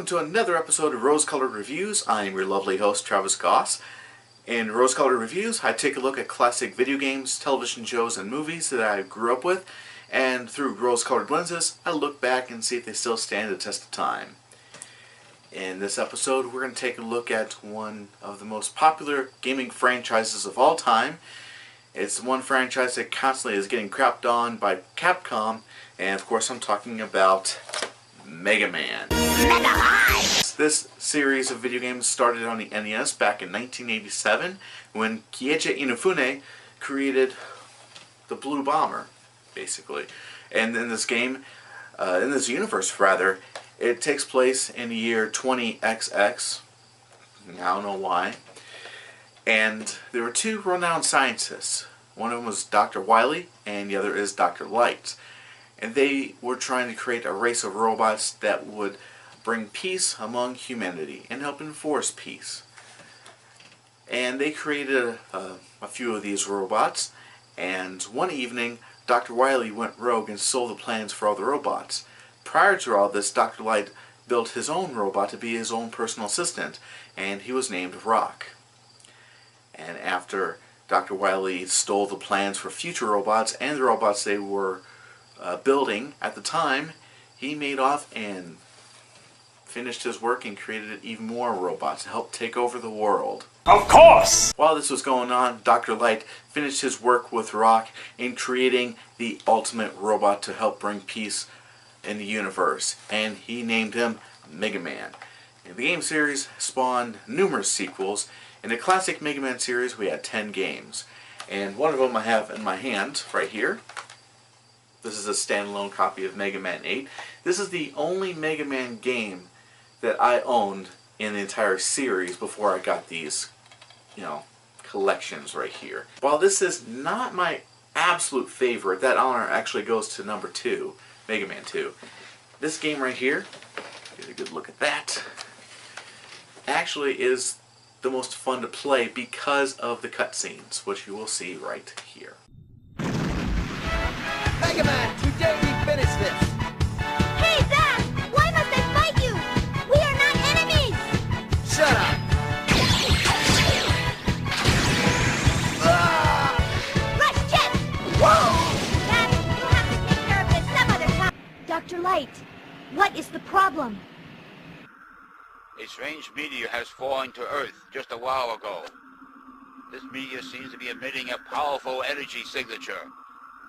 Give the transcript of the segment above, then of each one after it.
welcome to another episode of Rose Colored Reviews. I'm your lovely host, Travis Goss. In Rose Colored Reviews, I take a look at classic video games, television shows, and movies that I grew up with, and through rose-colored lenses, I look back and see if they still stand the test of time. In this episode, we're going to take a look at one of the most popular gaming franchises of all time. It's one franchise that constantly is getting crapped on by Capcom, and of course I'm talking about Mega Man. This series of video games started on the NES back in 1987 when Kieji Inafune created the Blue Bomber, basically. And in this game, in this universe rather, it takes place in the year 20XX. I don't know why. And there were two renowned scientists. One of them was Dr. Wily and the other is Dr. Light. And they were trying to create a race of robots that would bring peace among humanity and help enforce peace. And they created a few of these robots, and one evening Dr. Wily went rogue and stole the plans for all the robots. Prior to all this, Dr. Light built his own robot to be his own personal assistant, and he was named Rock. And after Dr. Wily stole the plans for future robots and the robots they were building at the time, he made off and finished his work and created even more robots to help take over the world. Of course! While this was going on, Dr. Light finished his work with Rock in creating the ultimate robot to help bring peace in the universe, and he named him Mega Man. And the game series spawned numerous sequels. In the classic Mega Man series we had 10 games, and one of them I have in my hand right here. This is a standalone copy of Mega Man 8. This is the only Mega Man game that I owned in the entire series before I got these, collections right here. While this is not my absolute favorite, that honor actually goes to number 2, Mega Man 2. This game right here, get a good look at that, actually is the most fun to play because of the cutscenes, which you will see right here. Mega Man, today we finish this! Hey, Zach! Why must I fight you? We are not enemies! Shut up! Rush jet! Whoa! Zach, you'll have to take care of this some other time. Dr. Light, what is the problem? A strange meteor has fallen to Earth just a while ago. This meteor seems to be emitting a powerful energy signature.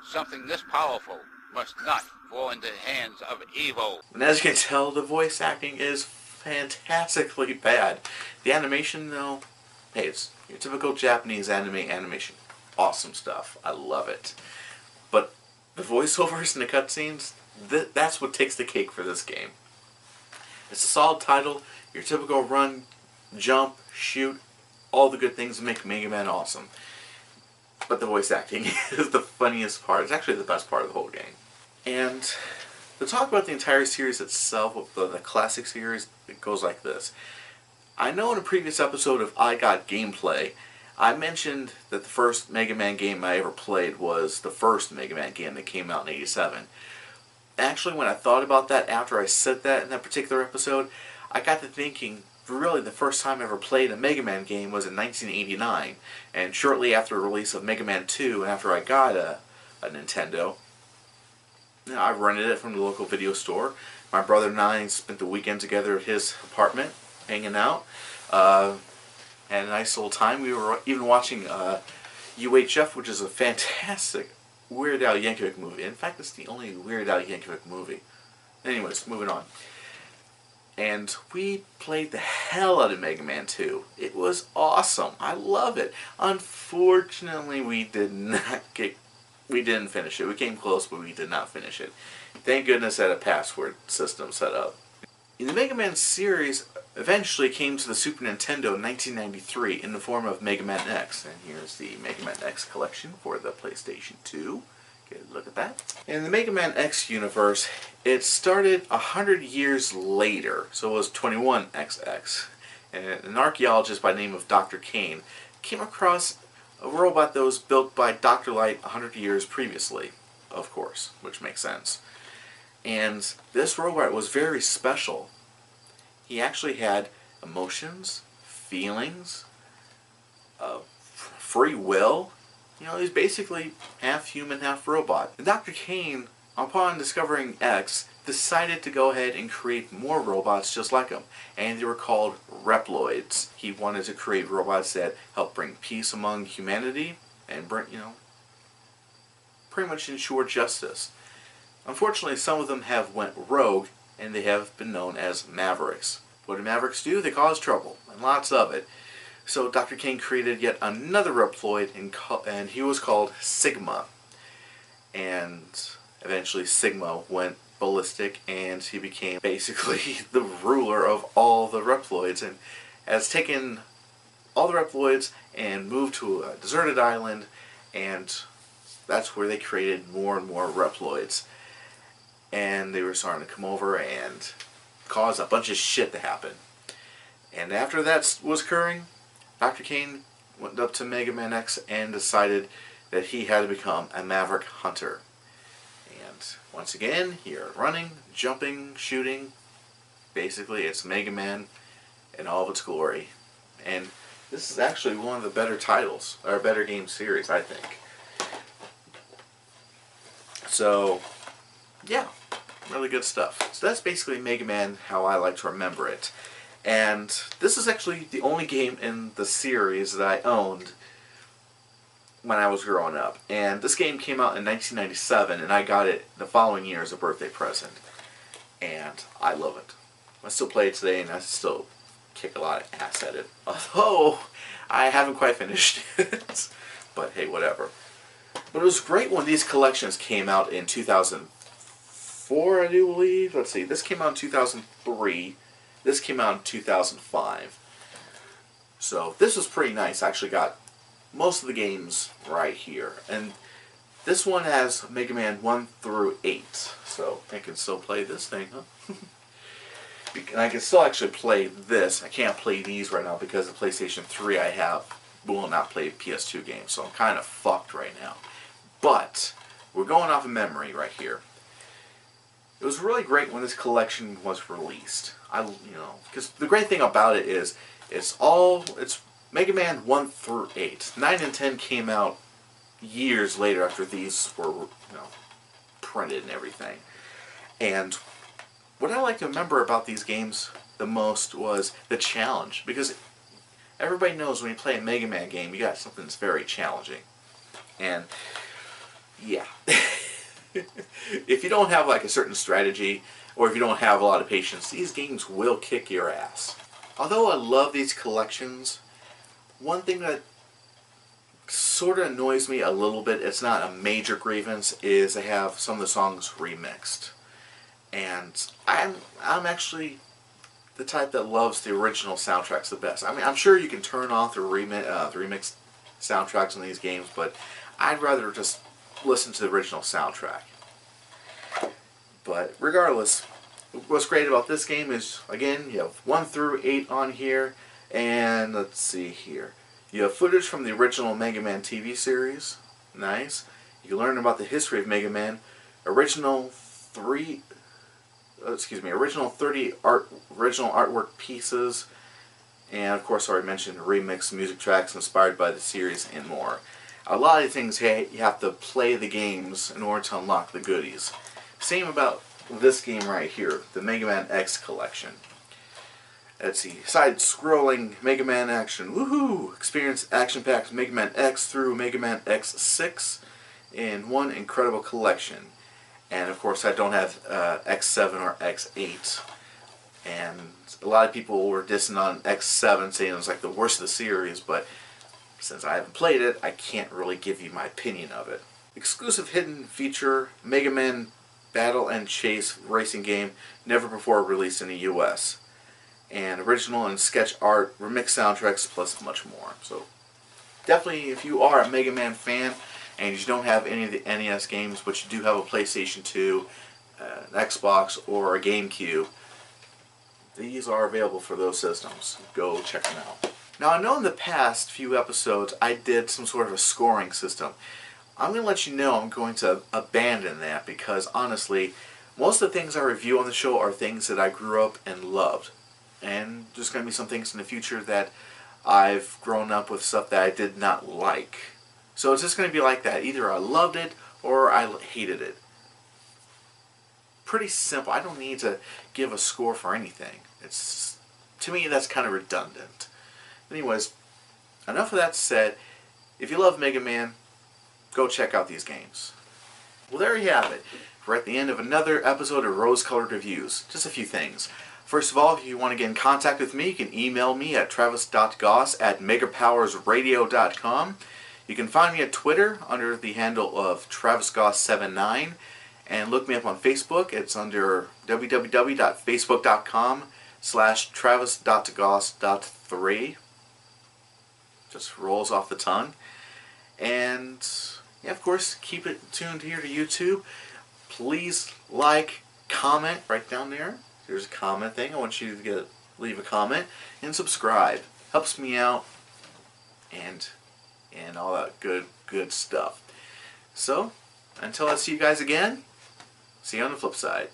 Something this powerful must not fall into the hands of evil. And as you can tell, the voice acting is fantastically bad. The animation, though, hey, it's your typical Japanese animation. Awesome stuff. I love it. But the voiceovers and the cutscenes, that's what takes the cake for this game. It's a solid title, your typical run, jump, shoot, all the good things that make Mega Man awesome. But the voice acting is the funniest part. It's actually the best part of the whole game. And to talk about the entire series itself, the classic series, it goes like this. I know in a previous episode of I Got Gameplay, I mentioned that the first Mega Man game I ever played was the first Mega Man game that came out in '87. Actually, when I thought about that after I said that in that particular episode, I got to thinking, really the first time I ever played a Mega Man game was in 1989, and shortly after the release of Mega Man 2, and after I got a Nintendo, I rented it from the local video store. My brother and I spent the weekend together at his apartment, hanging out, had a nice little time. We were even watching UHF, which is a fantastic Weird Al Yankovic movie. In fact, it's the only Weird Al Yankovic movie. Anyways, moving on. And we played the hell out of Mega Man 2. It was awesome. I love it. Unfortunately, we didn't finish it. We came close, but we did not finish it. Thank goodness I had a password system set up. The Mega Man series eventually came to the Super Nintendo in 1993 in the form of Mega Man X. And here's the Mega Man X collection for the PlayStation 2. Get a look at that. In the Mega Man X universe, it started 100 years later, so it was 21XX. And an archaeologist by the name of Dr. Kane came across a robot that was built by Dr. Light 100 years previously, of course, which makes sense. And this robot was very special. he actually had emotions, feelings, free will. You know, he's basically half human, half robot. And Dr. Kane, upon discovering X, decided to go ahead and create more robots just like him. And they were called Reploids. He wanted to create robots that help bring peace among humanity and bring, you know, pretty much ensure justice. Unfortunately, some of them have went rogue, and they have been known as Mavericks. What do Mavericks do? They cause trouble, and lots of it. So Dr. Kane created yet another Reploid, and he was called Sigma. And eventually Sigma went ballistic, and he became basically the ruler of all the Reploids, and has taken all the Reploids and moved to a deserted island, and that's where they created more and more Reploids. And they were starting to come over and cause a bunch of shit to happen. And after that was occurring, Dr. Kane went up to Mega Man X and decided that he had to become a Maverick Hunter. And once again, here running, jumping, shooting, basically it's Mega Man in all of its glory. And this is actually one of the better titles, or better game series, I think. So, yeah, really good stuff. So that's basically Mega Man, how I like to remember it. And this is actually the only game in the series that I owned when I was growing up. And this game came out in 1997, and I got it the following year as a birthday present. And I love it. I still play it today, and I still kick a lot of ass at it. Although, I haven't quite finished it. But hey, whatever. But it was great when these collections came out in 2004, I do believe. Let's see, this came out in 2003. This came out in 2005. So this was pretty nice. I actually got most of the games right here. And this one has Mega Man 1 through 8. So I can still play this thing, huh? And I can still actually play this. I can't play these right now because the PlayStation 3 I have will not play PS2 games. So I'm kind of fucked right now. But we're going off of memory right here. It was really great when this collection was released. Because the great thing about it is it's Mega Man 1 through 8. 9 and 10 came out years later after these were printed and everything. And what I like to remember about these games the most was the challenge, because everybody knows when you play a Mega Man game, you got something that's very challenging. And yeah. If you don't have like a certain strategy, or if you don't have a lot of patience, these games will kick your ass. Although I love these collections, one thing that sort of annoys me a little bit, it's not a major grievance, is they have some of the songs remixed. And I'm actually the type that loves the original soundtracks the best. I mean, I'm sure you can turn off the remixed soundtracks on these games, but I'd rather just listen to the original soundtrack. But regardless, what's great about this game is, again, you have 1 through 8 on here, and let's see here. You have footage from the original Mega Man TV series. Nice. You can learn about the history of Mega Man. Original 30 original artwork pieces, and of course I already mentioned remixed music tracks inspired by the series and more. A lot of things, hey, you have to play the games in order to unlock the goodies. Same about this game right here, the Mega Man X collection. Let's see, side-scrolling Mega Man action, woohoo! Experience action-packed Mega Man X through Mega Man X6 in one incredible collection. And of course I don't have X7 or X8. And a lot of people were dissing on X7, saying it was like the worst of the series, but since I haven't played it, I can't really give you my opinion of it. Exclusive hidden feature, Mega Man Battle and Chase racing game, never before released in the US. And original and sketch art, remix soundtracks, plus much more. So definitely, if you are a Mega Man fan and you don't have any of the NES games, but you do have a PlayStation 2, an Xbox, or a GameCube, these are available for those systems. Go check them out. Now, I know in the past few episodes I did some sort of a scoring system. I'm going to let you know I'm going to abandon that, because honestly, most of the things I review on the show are things that I grew up and loved. And there's going to be some things in the future that I've grown up with stuff that I did not like. So it's just going to be like that. Either I loved it or I hated it. Pretty simple. I don't need to give a score for anything. It's, to me, that's kind of redundant. Anyways, enough of that said. If you love Mega Man, go check out these games. Well, there you have it. We're at the end of another episode of Rose Colored Reviews. Just a few things. First of all, if you want to get in contact with me, you can email me at travis.goss@megapowersradio.com. You can find me at Twitter under the handle of travisgoss79. And look me up on Facebook. It's under www.facebook.com/travis.goss.3. Just rolls off the tongue. And yeah, of course, keep it tuned here to YouTube. Please like, comment right down there. There's a comment thing. I want you to leave a comment and subscribe. Helps me out and all that good stuff. So, until I see you guys again, see you on the flip side.